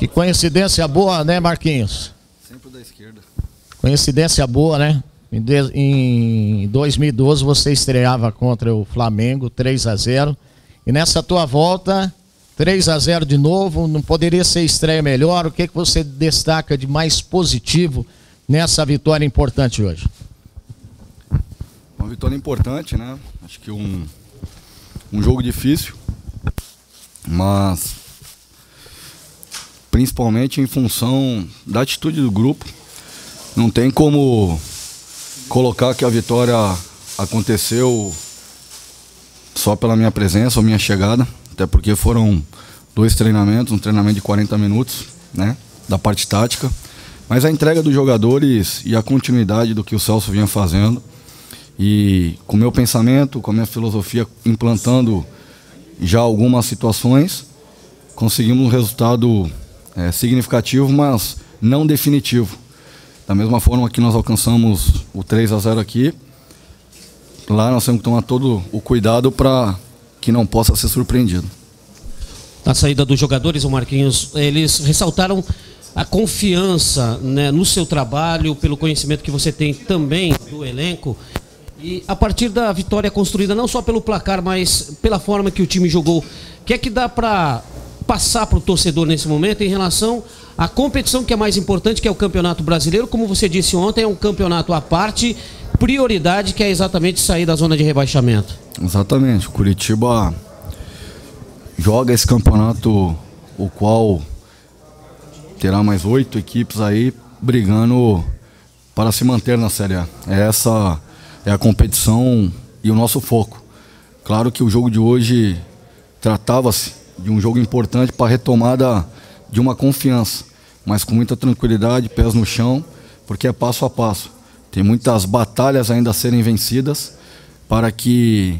Que coincidência boa, né, Marquinhos? Sempre da esquerda. Coincidência boa, né? Em 2012 você estreava contra o Flamengo, 3-0. E nessa tua volta, 3-0 de novo, não poderia ser estreia melhor? O que você destaca de mais positivo nessa vitória importante hoje? Uma vitória importante, né? Acho que um jogo difícil, mas principalmente em função da atitude do grupo. Não tem como colocar que a vitória aconteceu só pela minha presença ou minha chegada, até porque foram 2 treinamentos, um treinamento de 40 minutos, né, da parte tática, mas a entrega dos jogadores e a continuidade do que o Celso vinha fazendo, e com o meu pensamento, com a minha filosofia, implantando já algumas situações, conseguimos um resultado significativo, mas não definitivo. Da mesma forma que nós alcançamos o 3-0 aqui, lá nós temos que tomar todo o cuidado para que não possa ser surpreendido. Na saída dos jogadores, o Marquinhos, eles ressaltaram a confiança, né, no seu trabalho, pelo conhecimento que você tem também do elenco. E a partir da vitória construída não só pelo placar, mas pela forma que o time jogou, o que é que dá para passar para o torcedor nesse momento em relação à competição que é mais importante, que é o Campeonato Brasileiro? Como você disse ontem, é um campeonato à parte, prioridade que é exatamente sair da zona de rebaixamento. Exatamente, o Curitiba joga esse campeonato, o qual terá mais 8 equipes aí brigando para se manter na Série A. Essa é a competição e o nosso foco. Claro que o jogo de hoje tratava-se de um jogo importante para a retomada de uma confiança, mas com muita tranquilidade, pés no chão, porque é passo a passo. Tem muitas batalhas ainda a serem vencidas para que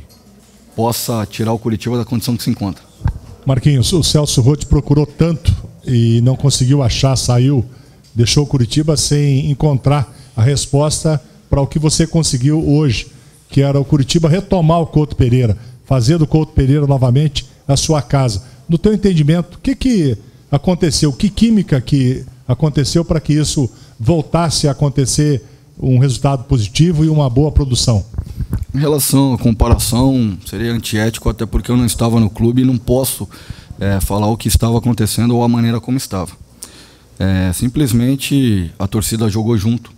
possa tirar o Curitiba da condição que se encontra. Marquinhos, o Celso Roth procurou tanto e não conseguiu achar, saiu, deixou o Curitiba sem encontrar a resposta para o que você conseguiu hoje, que era o Curitiba retomar o Couto Pereira, fazer do Couto Pereira novamente a sua casa. No teu entendimento, o que aconteceu? Que química que aconteceu para que isso voltasse a acontecer, um resultado positivo e uma boa produção? Em relação à comparação, seria antiético, até porque eu não estava no clube e não posso falar o que estava acontecendo ou a maneira como estava. Simplesmente a torcida jogou junto.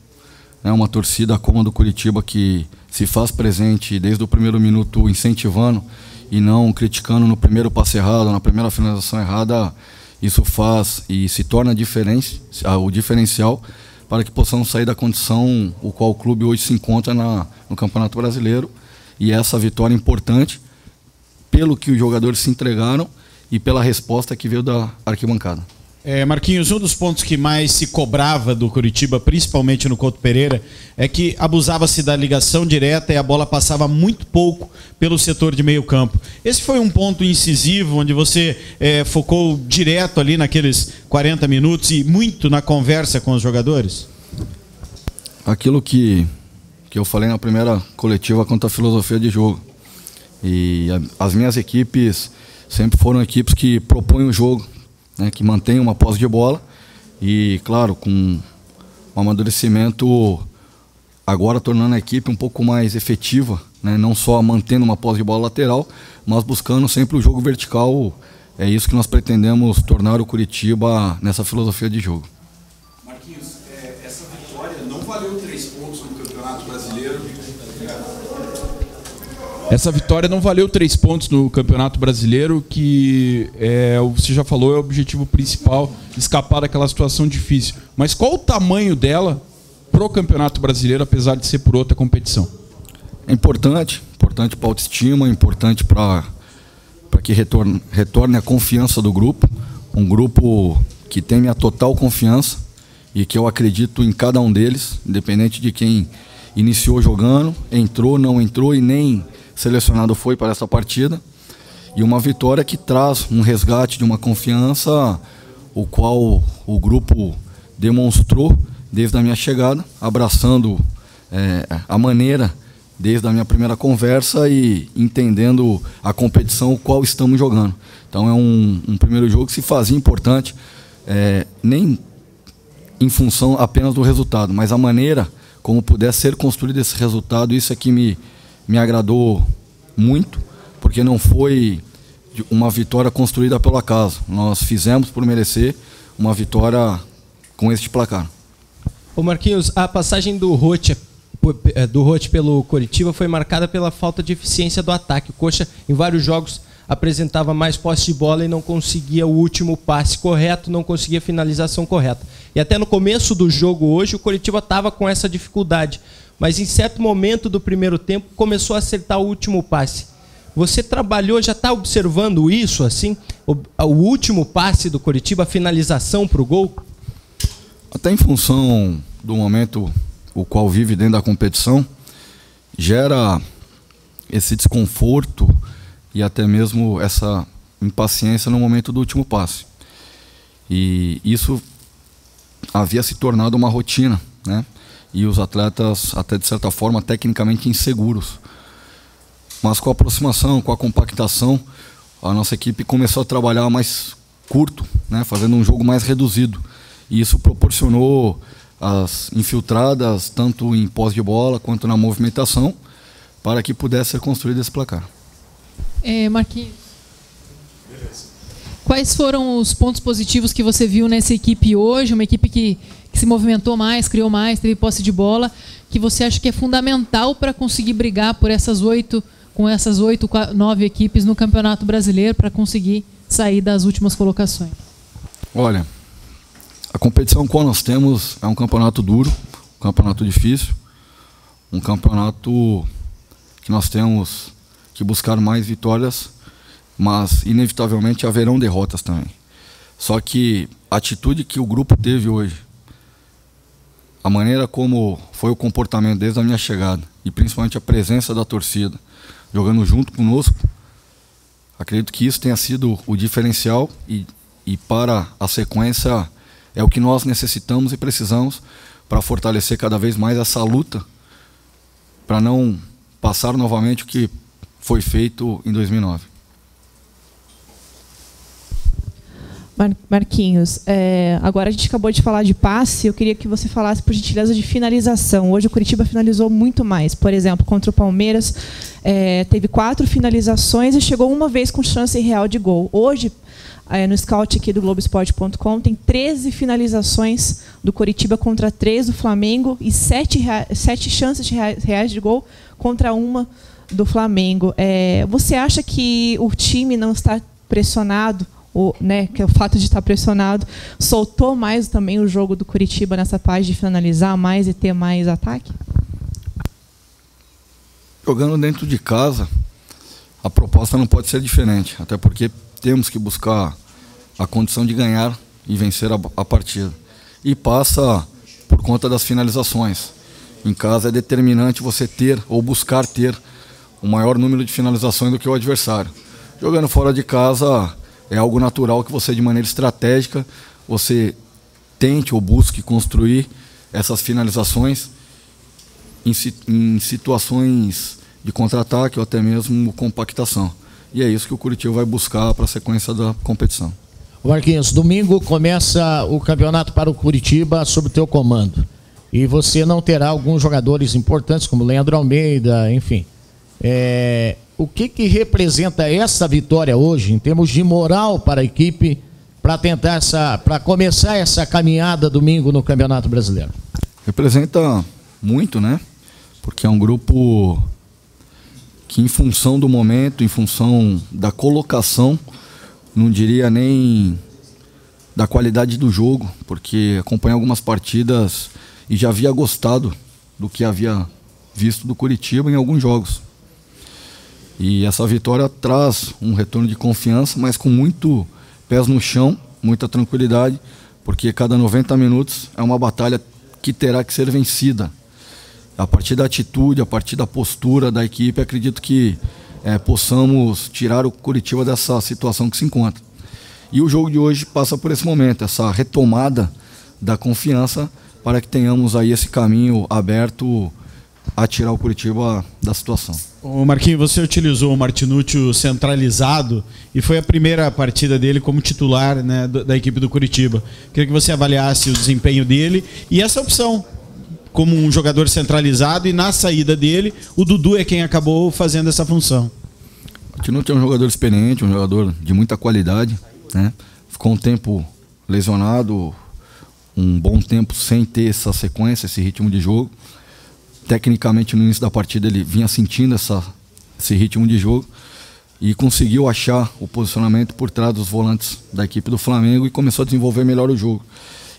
É uma torcida como a do Curitiba, que se faz presente desde o primeiro minuto incentivando e não criticando no primeiro passe errado, na primeira finalização errada. Isso faz e se torna o diferencial para que possamos sair da condição o qual o clube hoje se encontra no Campeonato Brasileiro. E essa vitória importante pelo que os jogadores se entregaram e pela resposta que veio da arquibancada. Marquinhos, um dos pontos que mais se cobrava do Curitiba, principalmente no Couto Pereira, é que abusava-se da ligação direta e a bola passava muito pouco pelo setor de meio campo. Esse foi um ponto incisivo, onde você focou direto ali naqueles 40 minutos e muito na conversa com os jogadores? Aquilo que eu falei na primeira coletiva quanto à filosofia de jogo. E as minhas equipes sempre foram equipes que propõem o jogo, né, que mantém uma posse de bola e, claro, com um amadurecimento agora tornando a equipe um pouco mais efetiva, né, não só mantendo uma posse de bola lateral, mas buscando sempre o jogo vertical. É isso que nós pretendemos tornar o Curitiba nessa filosofia de jogo. Marquinhos, essa vitória não valeu 3 pontos no Campeonato Brasileiro. Essa vitória não valeu 3 pontos no Campeonato Brasileiro, que você já falou, é o objetivo principal, escapar daquela situação difícil. Mas qual o tamanho dela pro Campeonato Brasileiro, apesar de ser por outra competição? É importante para a autoestima, importante para que retorne a confiança do grupo. Um grupo que tem minha total confiança e que eu acredito em cada um deles, independente de quem iniciou jogando, entrou, não entrou e nem selecionado foi para essa partida. E uma vitória que traz um resgate de uma confiança, o qual o grupo demonstrou desde a minha chegada, abraçando a maneira desde a minha primeira conversa e entendendo a competição qual estamos jogando. Então é um primeiro jogo que se fazia importante nem em função apenas do resultado, mas a maneira como puder ser construído esse resultado, isso é que me agradou muito, porque não foi uma vitória construída pelo acaso. Nós fizemos por merecer uma vitória com este placar. Ô Marquinhos, a passagem do Roth pelo Coritiba foi marcada pela falta de eficiência do ataque. O Coxa, em vários jogos, apresentava mais posse de bola e não conseguia o último passe correto, não conseguia a finalização correta. E até no começo do jogo hoje, o Coritiba estava com essa dificuldade. Mas em certo momento do primeiro tempo, começou a acertar o último passe. Você trabalhou, já está observando isso, assim? O último passe do Coritiba, a finalização para o gol? Até em função do momento o qual vive dentro da competição, gera esse desconforto e até mesmo essa impaciência no momento do último passe. E isso havia se tornado uma rotina, né? E os atletas, até de certa forma, tecnicamente inseguros. Mas com a aproximação, com a compactação, a nossa equipe começou a trabalhar mais curto, né? Fazendo um jogo mais reduzido. E isso proporcionou as infiltradas, tanto em posse de bola quanto na movimentação, para que pudesse ser construído esse placar. Marquinhos, quais foram os pontos positivos que você viu nessa equipe hoje? Uma equipe que se movimentou mais, criou mais, teve posse de bola, que você acha que é fundamental para conseguir brigar por com essas 8, 9 equipes no Campeonato Brasileiro, para conseguir sair das últimas colocações? Olha, a competição que nós temos é um campeonato duro, um campeonato difícil, um campeonato que nós temos que buscar mais vitórias, mas inevitavelmente haverão derrotas também. Só que a atitude que o grupo teve hoje, a maneira como foi o comportamento desde a minha chegada, e principalmente a presença da torcida, jogando junto conosco, acredito que isso tenha sido o diferencial e para a sequência é o que nós necessitamos e precisamos para fortalecer cada vez mais essa luta, para não passar novamente o que foi feito em 2009. Marquinhos, agora a gente acabou de falar de passe, eu queria que você falasse, por gentileza, de finalização. Hoje o Coritiba finalizou muito mais. Por exemplo, contra o Palmeiras, teve 4 finalizações e chegou uma vez com chance real de gol. Hoje, no scout aqui do Globoesporte.com, tem 13 finalizações do Coritiba contra 3 do Flamengo e 7 chances reais de gol contra 1 do Flamengo. Você acha que o time não está pressionado, que é o fato de estar pressionado, soltou mais também o jogo do Coritiba nessa parte de finalizar mais e ter mais ataque? Jogando dentro de casa, a proposta não pode ser diferente, até porque temos que buscar a condição de ganhar e vencer a partida. E passa por conta das finalizações. Em casa é determinante você ter ou buscar ter o maior número de finalizações do que o adversário. Jogando fora de casa é algo natural que você, de maneira estratégica, você tente ou busque construir essas finalizações em situações de contra-ataque ou até mesmo compactação. E é isso que o Coritiba vai buscar para a sequência da competição. Marquinhos, domingo começa o campeonato para o Coritiba sob o teu comando. E você não terá alguns jogadores importantes, como Leandro Almeida, enfim. O que representa essa vitória hoje, em termos de moral para a equipe, para começar essa caminhada domingo no Campeonato Brasileiro? Representa muito, né? Porque é um grupo que, em função do momento, em função da colocação, não diria nem da qualidade do jogo, porque acompanhei algumas partidas e já havia gostado do que havia visto do Coritiba em alguns jogos. E essa vitória traz um retorno de confiança, mas com muito pés no chão, muita tranquilidade, porque cada 90 minutos é uma batalha que terá que ser vencida. A partir da atitude, a partir da postura da equipe, acredito que possamos tirar o Coritiba dessa situação que se encontra. E o jogo de hoje passa por esse momento, essa retomada da confiança, para que tenhamos aí esse caminho aberto a tirar o Curitiba da situação. O Marquinhos, você utilizou o Martinúcio centralizado e foi a primeira partida dele como titular, né, da equipe do Curitiba. Queria que você avaliasse o desempenho dele e essa opção como um jogador centralizado, e na saída dele o Dudu é quem acabou fazendo essa função. O Martinúcio é um jogador experiente, um jogador de muita qualidade, né? Ficou um tempo lesionado, um bom tempo sem ter essa sequência, esse ritmo de jogo. Tecnicamente, no início da partida, ele vinha sentindo esse ritmo de jogo e conseguiu achar o posicionamento por trás dos volantes da equipe do Flamengo e começou a desenvolver melhor o jogo.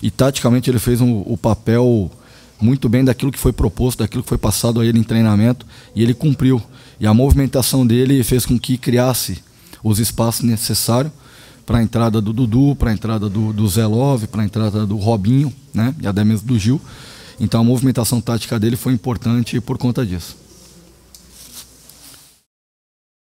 E taticamente ele fez o papel muito bem daquilo que foi proposto, daquilo que foi passado a ele em treinamento, e ele cumpriu. E a movimentação dele fez com que criasse os espaços necessários para a entrada do Dudu, para a entrada do Zé Love, para a entrada do Robinho, né? E até mesmo do Gil. Então a movimentação tática dele foi importante por conta disso.